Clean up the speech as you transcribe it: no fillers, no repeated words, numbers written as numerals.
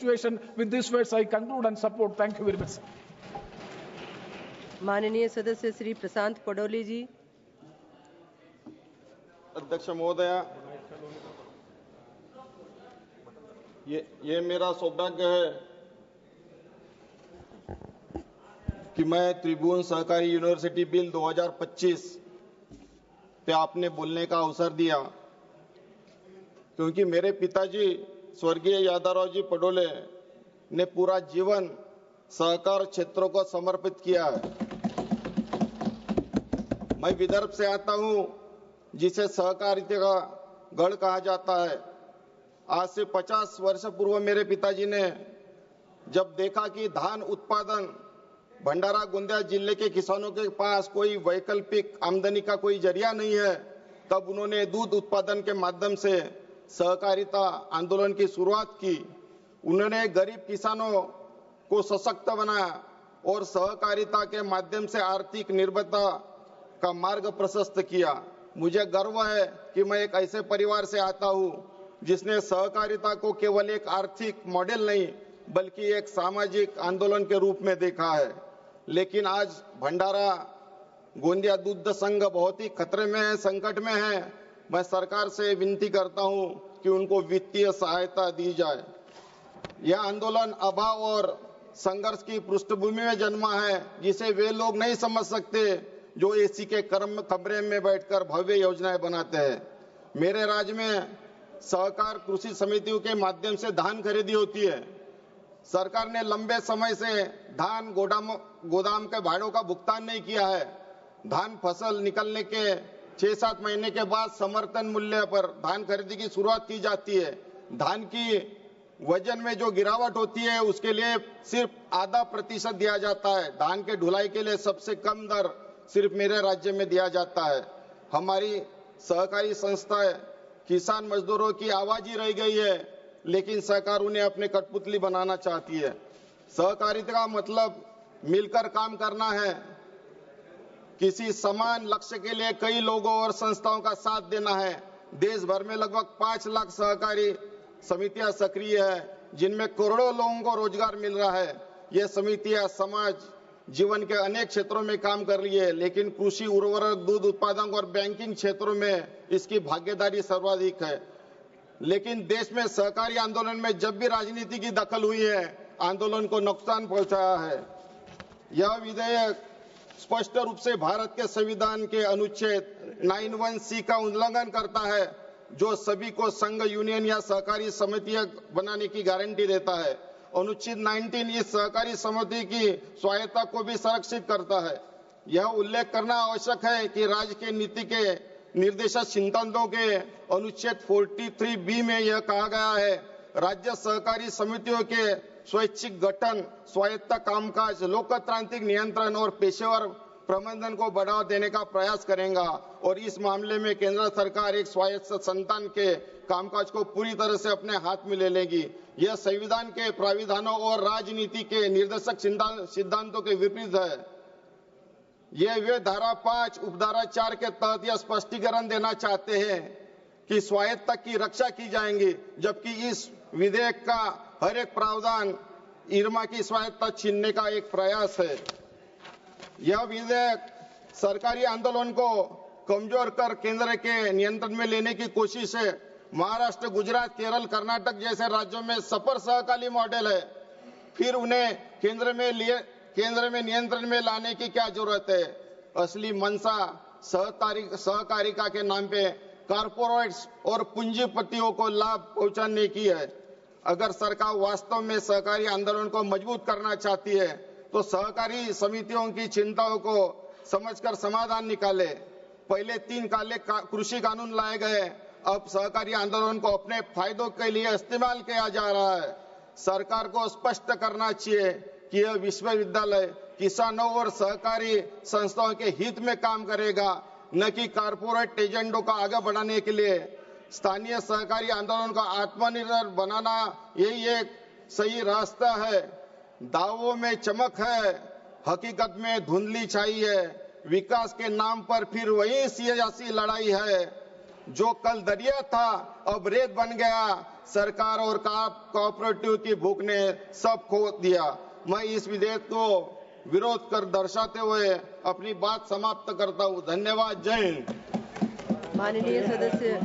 situation. With these words, I conclude and support. Thank you very much. माननीय सदस्य श्री प्रशांत पडोले जी। अध्यक्ष महोदय, ये मेरा सौभाग्य है कि मैं त्रिभुवन सहकारी यूनिवर्सिटी बिल 2025 पे आपने बोलने का अवसर दिया, क्योंकि मेरे पिताजी स्वर्गीय यादवराव जी पडोले ने पूरा जीवन सहकार क्षेत्र को समर्पित किया है। मैं विदर्भ से आता हूं, जिसे सहकारिता का गढ़ कहा जाता है। आज से 50 वर्ष पूर्व मेरे पिताजी ने जब देखा कि धान उत्पादन भंडारा गोंदिया जिले के किसानों के पास कोई वैकल्पिक आमदनी का कोई जरिया नहीं है, तब उन्होंने दूध उत्पादन के माध्यम से सहकारिता आंदोलन की शुरुआत की। उन्होंने गरीब किसानों को सशक्त बनाया और सहकारिता के माध्यम से आर्थिक निर्भरता का मार्ग प्रशस्त किया। मुझे गर्व है कि मैं एक ऐसे परिवार से आता हूं जिसने सहकारिता को केवल एक आर्थिक मॉडल नहीं बल्कि एक सामाजिक आंदोलन के रूप में देखा है। लेकिन आज भंडारा गोंदिया दूध संघ बहुत ही खतरे में है, संकट में है। मैं सरकार से विनती करता हूं कि उनको वित्तीय सहायता दी जाए। यह आंदोलन अभाव और संघर्ष की पृष्ठभूमि में जन्मा है, जिसे वे लोग नहीं समझ सकते जो एसी के कमरे में बैठकर भव्य योजनाएं बनाते हैं। मेरे राज्य में सहकार कृषि समितियों के माध्यम से धान खरीदी होती है। सरकार ने लंबे समय से धान गोदाम के भाड़ों का भुगतान नहीं किया है। धान फसल निकलने के 6-7 महीने के बाद समर्थन मूल्य पर धान खरीदी की शुरुआत की जाती है। धान की वजन में जो गिरावट होती है उसके लिए सिर्फ आधा प्रतिशत दिया जाता है। धान के ढुलाई के लिए सबसे कम दर सिर्फ मेरे राज्य में दिया जाता है। हमारी सहकारी संस्थाएं किसान मजदूरों की आवाज ही रह गई है, लेकिन सरकार उन्हें अपने कठपुतली बनाना चाहती है। सहकारिता का मतलब मिलकर काम करना है, किसी समान लक्ष्य के लिए कई लोगों और संस्थाओं का साथ देना है। देश भर में लगभग 5 लाख सहकारी समितियां सक्रिय है, जिनमें करोड़ों लोगों को रोजगार मिल रहा है। ये समितियां समाज जीवन के अनेक क्षेत्रों में काम कर रही है, लेकिन कृषि, उर्वरक, दूध उत्पादन और बैंकिंग क्षेत्रों में इसकी भागीदारी सर्वाधिक है। लेकिन देश में सहकारी आंदोलन में जब भी राजनीति की दखल हुई है, आंदोलन को नुकसान पहुंचाया है। यह विधेयक स्पष्ट रूप से भारत के संविधान के अनुच्छेद 91C का उल्लंघन करता है, जो सभी को संघ, यूनियन या सहकारी समितियां बनाने की गारंटी देता है। अनुच्छेद 19 इस सहकारी समिति की स्वायत्ता को भी संरक्षित करता है। यह उल्लेख करना आवश्यक है कि राज्य के नीति के निर्देशक सिद्धांतों के अनुच्छेद 43B में यह कहा गया है, राज्य सहकारी समितियों के स्वैच्छिक गठन, स्वायत्त कामकाज, लोकतांत्रिक नियंत्रण और पेशेवर प्रबंधन को बढ़ावा देने का प्रयास करेगा और इस मामले में केंद्र सरकार एक स्वायत्त संस्थान के कामकाज को पूरी तरह से अपने हाथ में ले लेगी। यह संविधान के प्राविधानों और राजनीति के निर्देशक सिद्धांतों के विपरीत है। ये वे धारा 5 उपधारा 4 के तहत यह स्पष्टीकरण देना चाहते हैं कि स्वायत्तता की रक्षा की जाएगी, जबकि इस विधेयक का हर एक प्रावधान इरमा की स्वायत्तता छीनने का एक प्रयास है। यह विधेयक सरकारी आंदोलन को कमजोर कर केंद्र के नियंत्रण में लेने की कोशिश है। महाराष्ट्र, गुजरात, केरल, कर्नाटक जैसे राज्यों में सफल सहकारी मॉडल है, फिर उन्हें केंद्र में नियंत्रण में लाने की क्या जरूरत है। असली मंशा सहकारिता के नाम पे कारपोरेट्स और पूंजीपतियों को लाभ पहुंचाने की है। अगर सरकार वास्तव में सहकारी आंदोलन को मजबूत करना चाहती है तो सहकारी समितियों की चिंताओं को समझकर समाधान निकाले। पहले 3 काले कृषि कानून लाए गए, अब सहकारी आंदोलन को अपने फायदों के लिए इस्तेमाल किया जा रहा है। सरकार को स्पष्ट करना चाहिए कि यह विश्वविद्यालय किसानों और सहकारी संस्थाओं के हित में काम करेगा, न कि कारपोरेट एजेंडों को आगे बढ़ाने के लिए। स्थानीय सहकारी आंदोलन को आत्मनिर्भर बनाना यही एक सही रास्ता है। दावों में चमक है, हकीकत में धुंधली छाई है। विकास के नाम पर फिर वही सियासी लड़ाई है। जो कल दरिया था अब रेत बन गया। सरकार और कोऑपरेटिव की भूख ने सब खो दिया। मैं इस विधेयक को विरोध कर दर्शाते हुए अपनी बात समाप्त करता हूं। धन्यवाद। जय हिंद। माननीय सदस्य